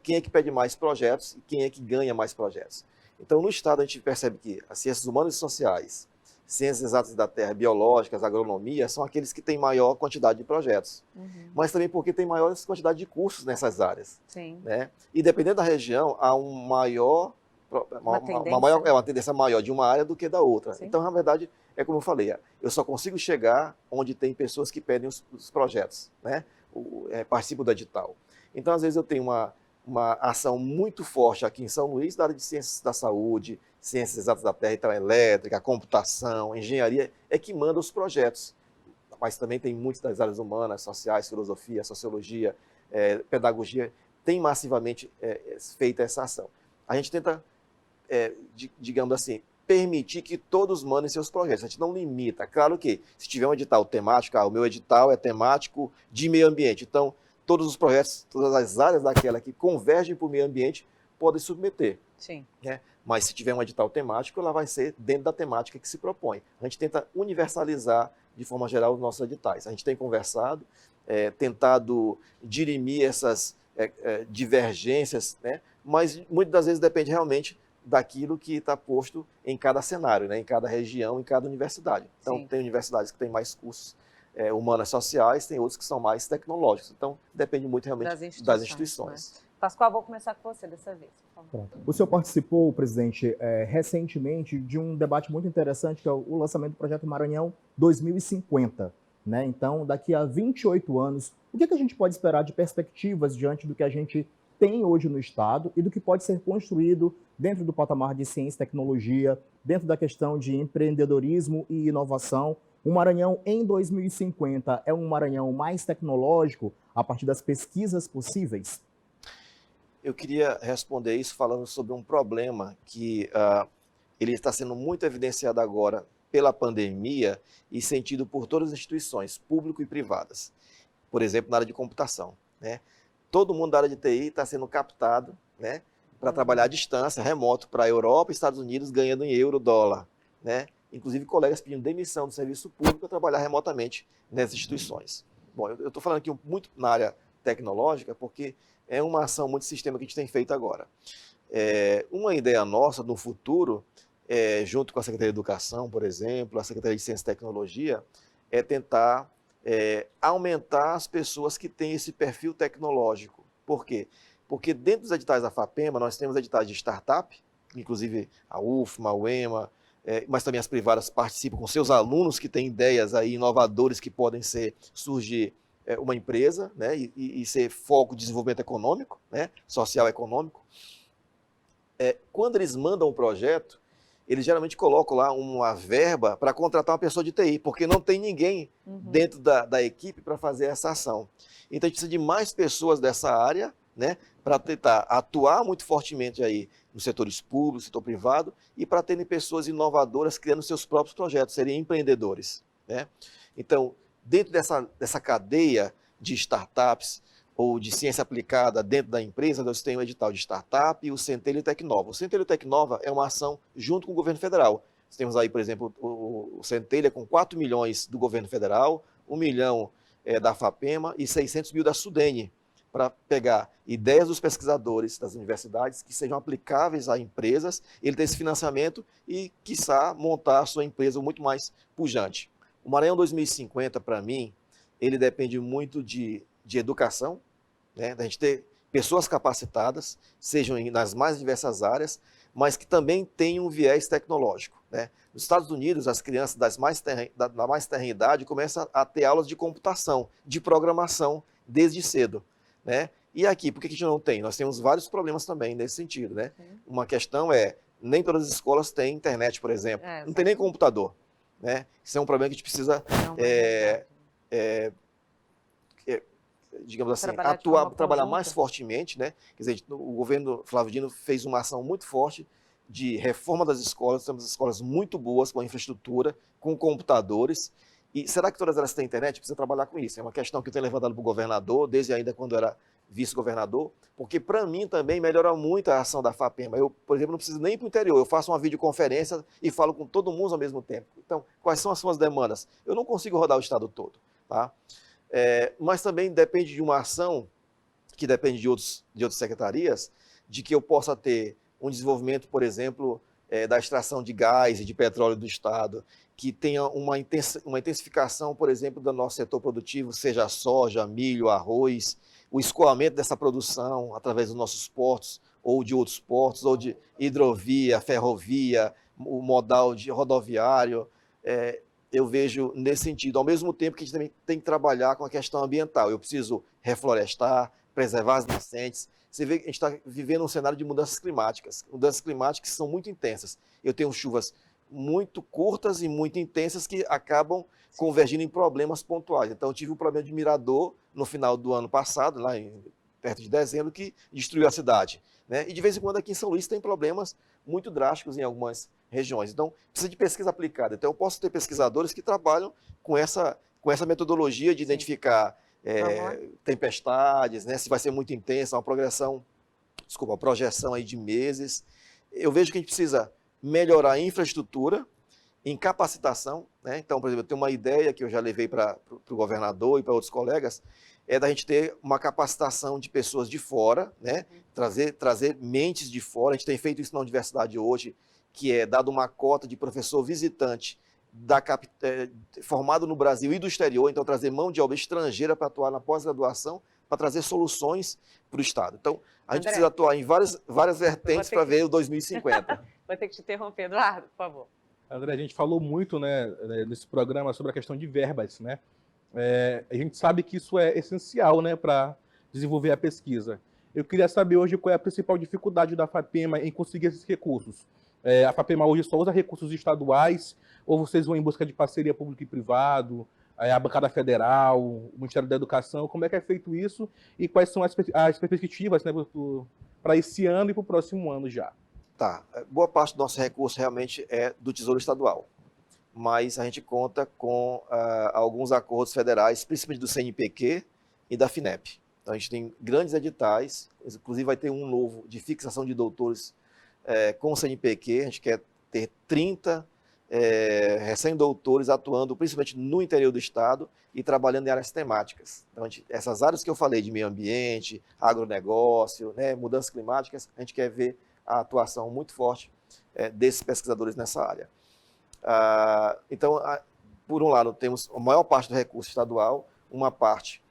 quem é que pede mais projetos e quem é que ganha mais projetos. Então, no Estado, a gente percebe que as ciências humanas e sociais, ciências exatas da terra, biológicas, agronomia, são aqueles que têm maior quantidade de projetos. Mas também porque tem maior quantidade de cursos nessas áreas. Sim. Né? E dependendo da região, há uma tendência maior de uma área do que da outra. Sim. Então, na verdade, é como eu falei, eu só consigo chegar onde tem pessoas que pedem os projetos, né? Participam do edital. Então, às vezes, eu tenho uma ação muito forte aqui em São Luís, da área de ciências da saúde, ciências exatas da terra, então elétrica, computação, engenharia, é que manda os projetos. Mas também tem muitas das áreas humanas, sociais, filosofia, sociologia, pedagogia, tem massivamente feito essa ação. A gente tenta, digamos assim, permitir que todos mandem seus projetos. A gente não limita. Claro que, se tiver um edital temático, o meu edital é temático de meio ambiente, então todos os projetos, todas as áreas daquela que convergem para o meio ambiente podem submeter. Sim. Né? Mas se tiver um edital temático, ela vai ser dentro da temática que se propõe. A gente tenta universalizar, de forma geral, os nossos editais. A gente tem conversado, tentado dirimir essas divergências, né? Mas muitas das vezes depende realmente daquilo que está posto em cada cenário, né? Em cada região, em cada universidade. Então, Sim. tem universidades que têm mais cursos humanas sociais, tem outros que são mais tecnológicos. Então, depende muito realmente das instituições. Né? Pascoal, vou começar com você dessa vez, por favor. O senhor participou, presidente, recentemente de um debate muito interessante, que é o lançamento do Projeto Maranhão 2050. Né? Então, daqui a 28 anos, o que a gente pode esperar de perspectivas diante do que a gente tem hoje no Estado e do que pode ser construído dentro do patamar de ciência e tecnologia, dentro da questão de empreendedorismo e inovação? O Maranhão em 2050 é um Maranhão mais tecnológico a partir das pesquisas possíveis? Eu queria responder isso falando sobre um problema que ele está sendo muito evidenciado agora pela pandemia e sentido por todas as instituições, público e privadas. Por exemplo, na área de computação. Né? Todo mundo da área de TI está sendo captado, né, para trabalhar à distância, remoto, para a Europa e Estados Unidos, ganhando em euro, dólar. Né? Inclusive, colegas pedindo demissão do serviço público para trabalhar remotamente nessas instituições. Bom, eu estou falando aqui muito na área tecnológica, porque é uma ação muito sistêmica que a gente tem feito agora. Uma ideia nossa no futuro, junto com a Secretaria de Educação, por exemplo, a Secretaria de Ciência e Tecnologia, é tentar aumentar as pessoas que têm esse perfil tecnológico. Por quê? Porque dentro dos editais da FAPEMA, nós temos editais de startup, inclusive a UFMA, a UEMA, mas também as privadas participam com seus alunos que têm ideias aí inovadores que podem surgir uma empresa, né, e ser foco de desenvolvimento econômico, né, social econômico. Quando eles mandam um projeto, eles geralmente colocam lá uma verba para contratar uma pessoa de TI, porque não tem ninguém dentro da equipe para fazer essa ação. Então a gente precisa de mais pessoas dessa área, né, para tentar atuar muito fortemente aí nos setores públicos, setor privado, e para terem pessoas inovadoras criando seus próprios projetos, serem empreendedores. Né? Então, dentro dessa cadeia de startups ou de ciência aplicada dentro da empresa, nós temos o edital de startup e o Centelho Tecnova. O Centelho Tecnova é uma ação junto com o governo federal. Nós temos aí, por exemplo, o Centelho com 4 milhões do governo federal, 1 milhão da FAPEMA e 600 mil da Sudene, para pegar ideias dos pesquisadores das universidades que sejam aplicáveis a empresas, ele ter esse financiamento e, quiçá, montar a sua empresa muito mais pujante. O Maranhão 2050, para mim, ele depende muito de educação, né? Da gente ter pessoas capacitadas, sejam nas mais diversas áreas, mas que também tenham um viés tecnológico. Né? Nos Estados Unidos, as crianças da mais tenra idade começam a ter aulas de computação, de programação, desde cedo. Né? E aqui, por que a gente não tem? Nós temos vários problemas também nesse sentido. Né? Uma questão nem todas as escolas têm internet, por exemplo. Não tem nem computador. Né? Isso é um problema que a gente precisa, digamos assim, trabalhar mais fortemente. Né? Quer dizer, o governo Flávio Dino fez uma ação muito forte de reforma das escolas. Temos escolas muito boas, com infraestrutura, com computadores, E será que todas elas têm internet? Precisa trabalhar com isso. É uma questão que eu tenho levantado para o governador, desde ainda quando era vice-governador, porque para mim também melhora muito a ação da FAPEMA. Eu, por exemplo, não preciso nem ir para o interior, eu faço uma videoconferência e falo com todo mundo ao mesmo tempo. Então, quais são as suas demandas? Eu não consigo rodar o estado todo, tá? Mas também depende de uma ação que depende de outras secretarias, de que eu possa ter um desenvolvimento, por exemplo, da extração de gás e de petróleo do estado, que tenha uma intensificação, por exemplo, do nosso setor produtivo, seja soja, milho, arroz, o escoamento dessa produção através dos nossos portos, ou de outros portos, ou de hidrovia, ferrovia, o modal de rodoviário. Eu vejo nesse sentido, ao mesmo tempo que a gente também tem que trabalhar com a questão ambiental. Eu preciso reflorestar, preservar as nascentes. Você vê que a gente está vivendo um cenário de mudanças climáticas que são muito intensas. Eu tenho chuvas muito curtas e muito intensas que acabam convergindo em problemas pontuais. Então, eu tive um problema de mirador no final do ano passado, perto de dezembro, que destruiu a cidade, né? E de vez em quando aqui em São Luís tem problemas muito drásticos em algumas regiões. Então, precisa de pesquisa aplicada. Então, eu posso ter pesquisadores que trabalham com essa metodologia de identificar tempestades, né? Se vai ser muito intensa, uma projeção aí de meses. Eu vejo que a gente precisa melhorar a infraestrutura, em capacitação, né? Então, por exemplo, eu tenho uma ideia que eu já levei para o governador e para outros colegas, é da gente ter uma capacitação de pessoas de fora, né? Trazer mentes de fora. A gente tem feito isso na universidade hoje, que é dado uma cota de professor visitante formado no Brasil e do exterior, então trazer mão de obra estrangeira para atuar na pós-graduação, para trazer soluções para o Estado. Então, a gente precisa atuar em várias vertentes para ver o 2050. Vou ter que te interromper, Eduardo, por favor. André, a gente falou muito, né, nesse programa sobre a questão de verbas, né? A gente sabe que isso é essencial, né, para desenvolver a pesquisa. Eu queria saber hoje qual é a principal dificuldade da FAPEMA em conseguir esses recursos. A FAPEMA hoje só usa recursos estaduais, ou vocês vão em busca de parceria público e privado, a bancada federal, o Ministério da Educação? Como é que é feito isso e quais são as perspectivas, né, para esse ano e para o próximo ano já? Tá, boa parte do nosso recurso realmente é do Tesouro Estadual, mas a gente conta com alguns acordos federais, principalmente do CNPq e da FINEP. Então a gente tem grandes editais, inclusive vai ter um novo de fixação de doutores com o CNPq. A gente quer ter 30 recém-doutores atuando principalmente no interior do estado e trabalhando em áreas temáticas. Então, essas áreas que eu falei de meio ambiente, agronegócio, né, mudanças climáticas, a gente quer ver a atuação muito forte desses pesquisadores nessa área. Então, por um lado, temos a maior parte do recurso estadual, uma parte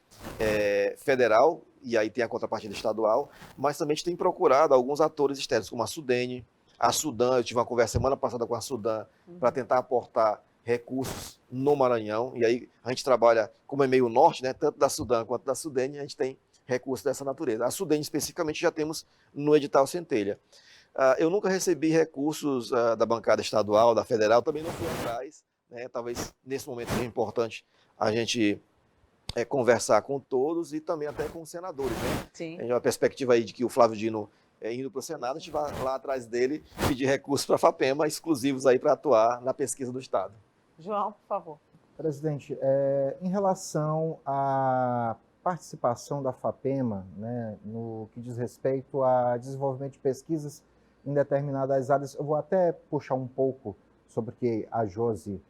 federal, e aí tem a contrapartida estadual, mas também a gente tem procurado alguns atores externos, como a Sudene, a Sudan. Eu tive uma conversa semana passada com a Sudan para tentar aportar recursos no Maranhão, e aí a gente trabalha, como é meio norte, né, tanto da Sudan quanto da Sudene, a gente tem recursos dessa natureza. A Sudene, especificamente, já temos no edital Centelha. Eu nunca recebi recursos da bancada estadual, da federal, também não fui atrás, né? Talvez nesse momento seja importante a gente conversar com todos e também até com os senadores, né? Sim. Tem uma perspectiva aí de que o Flávio Dino, indo para o Senado, a gente vai lá atrás dele pedir recursos para a FAPEMA, exclusivos aí para atuar na pesquisa do Estado. João, por favor. Presidente, em relação à participação da FAPEMA, né, no que diz respeito a desenvolvimento de pesquisas em determinadas áreas, eu vou até puxar um pouco sobre o que a Josi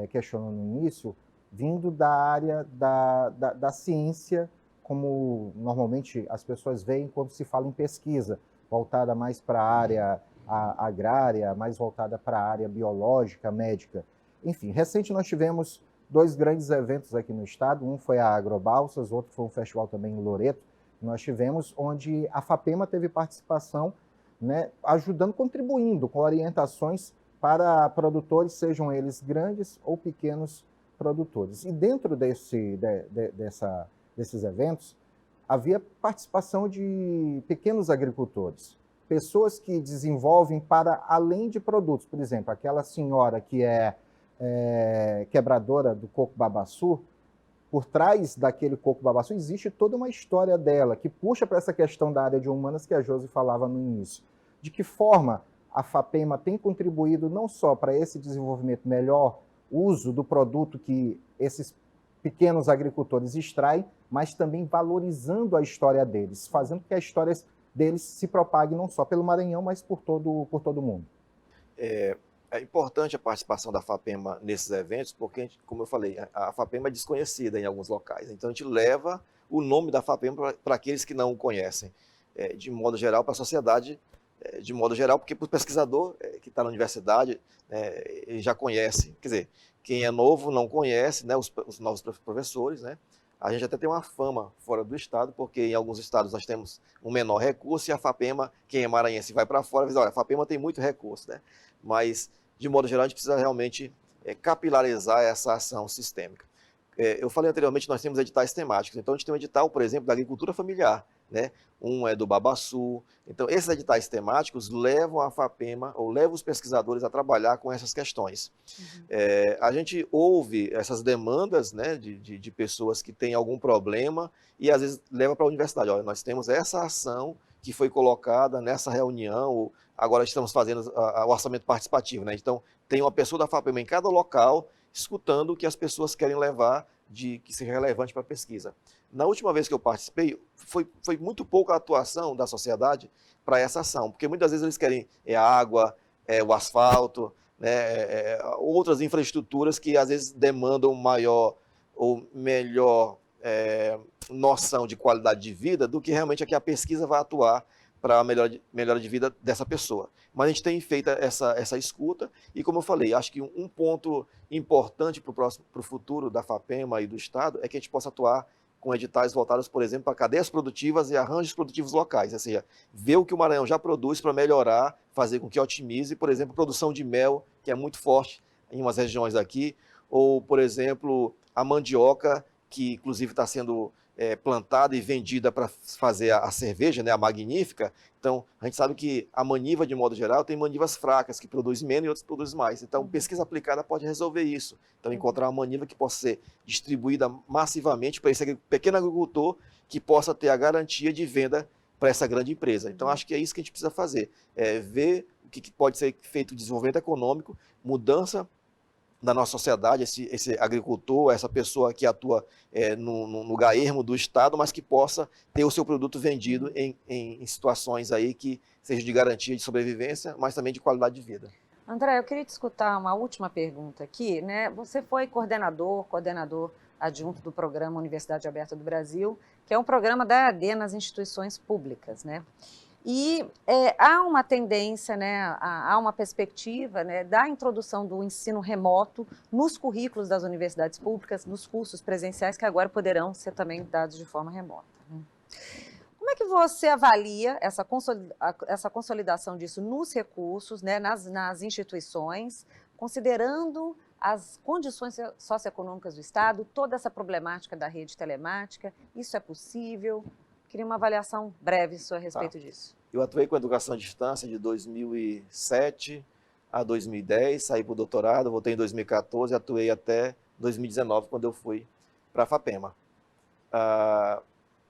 questionou no início, vindo da área da ciência, como normalmente as pessoas veem quando se fala em pesquisa, voltada mais para a área agrária, mais voltada para a área biológica, médica. Enfim, recente nós tivemos 2 grandes eventos aqui no estado, um foi a Agrobalsas, outro foi um festival também em Loreto, que nós tivemos, onde a FAPEMA teve participação, né, ajudando, contribuindo com orientações para produtores, sejam eles grandes ou pequenos produtores. E dentro desses eventos, havia participação de pequenos agricultores, pessoas que desenvolvem para além de produtos. Por exemplo, aquela senhora que é quebradora do coco babaçu, por trás daquele coco babaçu existe toda uma história dela, que puxa para essa questão da área de humanas que a Josi falava no início. De que forma a FAPEMA tem contribuído não só para esse desenvolvimento melhor uso do produto que esses pequenos agricultores extraem, mas também valorizando a história deles, fazendo com que a história deles se propague não só pelo Maranhão, mas por todo o mundo. É importante a participação da FAPEMA nesses eventos, porque, como eu falei, a FAPEMA é desconhecida em alguns locais. Então, a gente leva o nome da FAPEMA para aqueles que não o conhecem, de modo geral, para a sociedade, de modo geral, porque para o pesquisador que está na universidade, ele já conhece. Quer dizer, quem é novo não conhece, né, os novos professores, né? A gente até tem uma fama fora do estado, porque em alguns estados nós temos um menor recurso e a FAPEMA, quem é maranhense vai para fora, diz, olha, a FAPEMA tem muito recurso, né? Mas, de modo geral, a gente precisa realmente capilarizar essa ação sistêmica. Eu falei anteriormente, nós temos editais temáticos, então a gente tem um edital, por exemplo, da agricultura familiar, né? Um é do Babaçu. Então, esses editais temáticos levam a FAPEMA, ou levam os pesquisadores a trabalhar com essas questões. Uhum. A gente ouve essas demandas, né, de pessoas que têm algum problema e, às vezes, leva para a universidade. Olha, nós temos essa ação que foi colocada nessa reunião, ou agora estamos fazendo o orçamento participativo, né? Então, tem uma pessoa da FAPEMA em cada local, escutando o que as pessoas querem levar que seja relevante para a pesquisa. Na última vez que eu participei, foi muito pouca a atuação da sociedade para essa ação, porque muitas vezes eles querem a água, o asfalto, né, outras infraestruturas que às vezes demandam maior ou melhor noção de qualidade de vida do que realmente a pesquisa vai atuar para a melhora de vida dessa pessoa. Mas a gente tem feito essa escuta e, como eu falei, acho que um ponto importante para o futuro da FAPEMA e do Estado é que a gente possa atuar com editais voltados, por exemplo, para cadeias produtivas e arranjos produtivos locais, ou seja, ver o que o Maranhão já produz para melhorar, fazer com que otimize, por exemplo, a produção de mel, que é muito forte em umas regiões aqui, ou, por exemplo, a mandioca, que inclusive está sendo plantada e vendida para fazer a cerveja, né, a magnífica. Então, a gente sabe que a maniva, de modo geral, tem manivas fracas, que produzem menos e outras produzem mais. Então, pesquisa aplicada pode resolver isso. Então, encontrar uma maniva que possa ser distribuída massivamente para esse pequeno agricultor que possa ter a garantia de venda para essa grande empresa. Então, acho que é isso que a gente precisa fazer, ver o que pode ser feito de desenvolvimento econômico, mudança da nossa sociedade, esse agricultor, essa pessoa que atua no gaermo do Estado, mas que possa ter o seu produto vendido em situações aí que seja de garantia de sobrevivência, mas também de qualidade de vida. André, eu queria te escutar uma última pergunta aqui, né? Você foi coordenador adjunto do programa Universidade Aberta do Brasil, que é um programa da EAD nas instituições públicas, né? E há uma tendência, né, há uma perspectiva, né, da introdução do ensino remoto nos currículos das universidades públicas, nos cursos presenciais, que agora poderão ser também dados de forma remota. Como é que você avalia essa consolidação disso nos recursos, né, nas instituições, considerando as condições socioeconômicas do Estado, toda essa problemática da rede telemática? Isso é possível? Queria uma avaliação breve sua a respeito disso. Eu atuei com educação à distância de 2007 a 2010, saí para o doutorado, voltei em 2014, atuei até 2019, quando eu fui para a FAPEMA.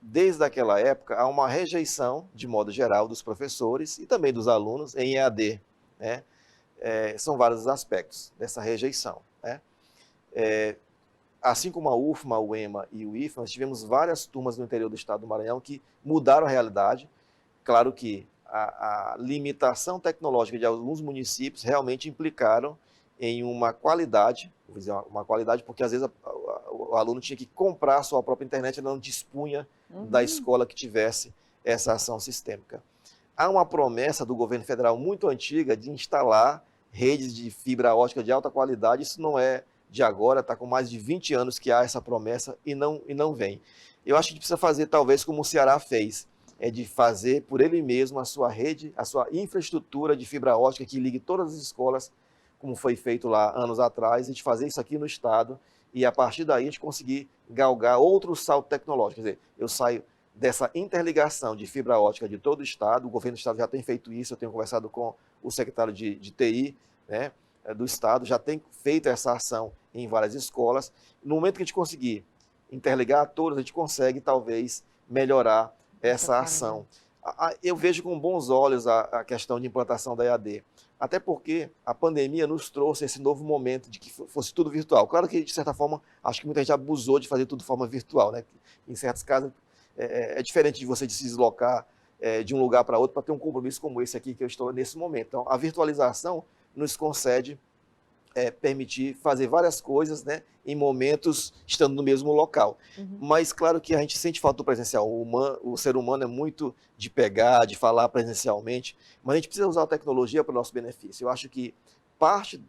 Desde aquela época, há uma rejeição, de modo geral, dos professores e também dos alunos em EAD, né? São vários aspectos dessa rejeição, né? Assim como a UFMA, a UEMA e o IFMA, nós tivemos várias turmas no interior do estado do Maranhão que mudaram a realidade. Claro que a limitação tecnológica de alguns municípios realmente implicaram em uma qualidade, vou dizer uma qualidade, porque às vezes o aluno tinha que comprar a sua própria internet, ele não dispunha da escola que tivesse essa ação sistêmica. Há uma promessa do governo federal muito antiga de instalar redes de fibra ótica de alta qualidade. Isso não é de agora, está com mais de 20 anos que há essa promessa e não vem. Eu acho que a gente precisa fazer talvez como o Ceará fez, de fazer por ele mesmo a sua rede, a sua infraestrutura de fibra ótica que ligue todas as escolas, como foi feito lá anos atrás, e de fazer isso aqui no estado, e a partir daí a gente conseguir galgar outro salto tecnológico. Quer dizer, eu saio dessa interligação de fibra ótica de todo o estado, o governo do estado já tem feito isso, eu tenho conversado com o secretário de TI, né, do estado, já tem feito essa ação em várias escolas. No momento que a gente conseguir interligar todas, a gente consegue talvez melhorar essa ação. Eu vejo com bons olhos a questão de implantação da EAD. Até porque a pandemia nos trouxe esse novo momento de que fosse tudo virtual. Claro que, de certa forma, acho que muita gente abusou de fazer tudo de forma virtual, né? Em certos casos, é diferente de você se deslocar de um lugar para outro para ter um compromisso como esse aqui que eu estou nesse momento. Então, a virtualização nos concede permitir fazer várias coisas, né, em momentos estando no mesmo local. Mas claro que a gente sente falta do presencial. O ser humano é muito de pegar, de falar presencialmente, mas a gente precisa usar a tecnologia para o nosso benefício. Eu acho que parte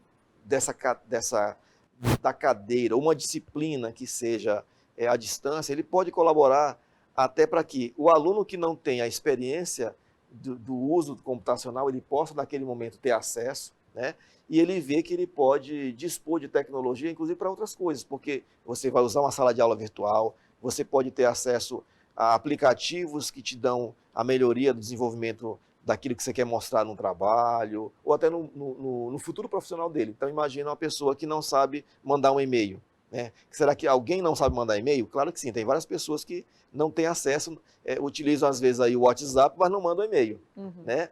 da cadeira, uma disciplina que seja à distância, ele pode colaborar até para que o aluno que não tem a experiência do uso computacional, ele possa naquele momento ter acesso, né? E ele vê que ele pode dispor de tecnologia, inclusive para outras coisas, porque você vai usar uma sala de aula virtual, você pode ter acesso a aplicativos que te dão a melhoria do desenvolvimento daquilo que você quer mostrar no trabalho, ou até no futuro profissional dele. Então, imagina uma pessoa que não sabe mandar um e-mail, né? Será que alguém não sabe mandar e-mail? Claro que sim, tem várias pessoas que não têm acesso, utilizam às vezes aí o WhatsApp, mas não mandam e-mail, né?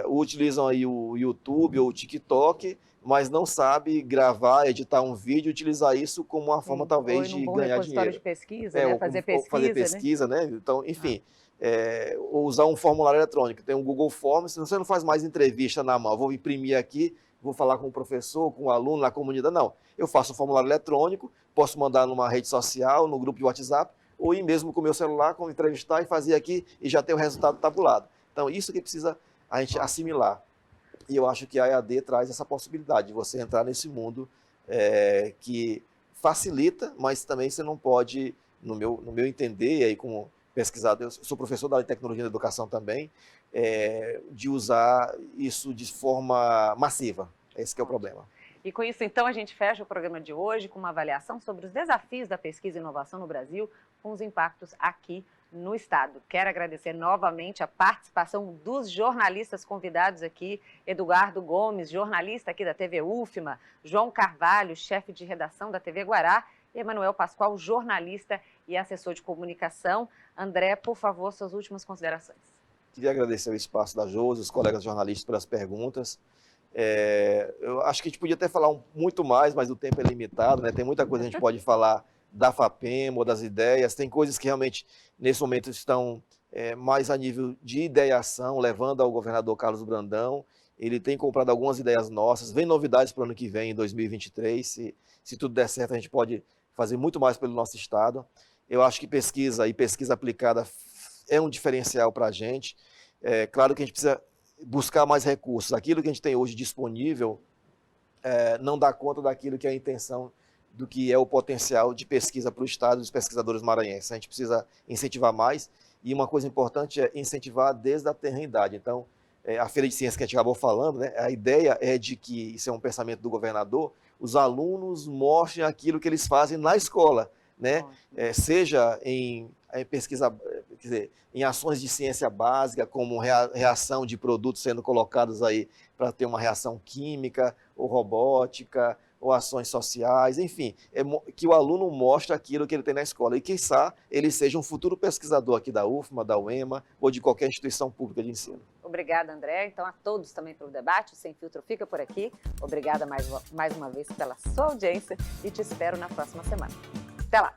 Utilizam aí o YouTube ou o TikTok, mas não sabe gravar, editar um vídeo, utilizar isso como uma forma talvez de ganhar dinheiro. De pesquisa, né? Fazer pesquisa, né? Então, enfim, ou usar um formulário eletrônico. Tem um Google Forms, você não faz mais entrevista na mão, vou imprimir aqui, vou falar com o professor, com o aluno, na comunidade, não. Eu faço um formulário eletrônico, posso mandar numa rede social, no grupo de WhatsApp, ou ir mesmo com o meu celular, como entrevistar e fazer aqui e já ter o resultado tabulado. Então, isso que precisa a gente assimilar. E eu acho que a EAD traz essa possibilidade de você entrar nesse mundo que facilita, mas também você não pode, no meu entender, e aí como pesquisador, eu sou professor da área de tecnologia da educação também, de usar isso de forma massiva. Esse que é o problema. E com isso, então, a gente fecha o programa de hoje com uma avaliação sobre os desafios da pesquisa e inovação no Brasil, com os impactos aqui no Estado. Quero agradecer novamente a participação dos jornalistas convidados aqui, Eduardo Gomes, jornalista aqui da TV UFMA, João Carvalho, chefe de redação da TV Guará, e Emanuel Pascoal, jornalista e assessor de comunicação. André, por favor, suas últimas considerações. Queria agradecer o espaço da Josi, os colegas jornalistas pelas perguntas. Eu acho que a gente podia até falar muito mais, mas o tempo é limitado, né? Tem muita coisa que a gente pode falar da FAPEM ou das ideias, tem coisas que realmente nesse momento estão mais a nível de ideação, levando ao governador Carlos Brandão. Ele tem comprado algumas ideias nossas, vem novidades para o ano que vem, em 2023, se tudo der certo a gente pode fazer muito mais pelo nosso estado. Eu acho que pesquisa e pesquisa aplicada é um diferencial para a gente. Claro que a gente precisa buscar mais recursos. Aquilo que a gente tem hoje disponível não dá conta daquilo que é a intenção do que é o potencial de pesquisa para o Estado dos pesquisadores maranhenses. A gente precisa incentivar mais, e uma coisa importante é incentivar desde a tenra-idade. Então, a Feira de Ciências que a gente acabou falando, né, a ideia é de que, isso é um pensamento do governador, os alunos mostrem aquilo que eles fazem na escola, né? Seja em pesquisa, quer dizer, em ações de ciência básica, como reação de produtos sendo colocados aí para ter uma reação química ou robótica, ou ações sociais, enfim, que o aluno mostre aquilo que ele tem na escola e, quiçá, ele seja um futuro pesquisador aqui da UFMA, da UEMA ou de qualquer instituição pública de ensino. Obrigada, André. Então, a todos também pelo debate. O Sem Filtro fica por aqui. Obrigada mais uma vez pela sua audiência e te espero na próxima semana. Até lá!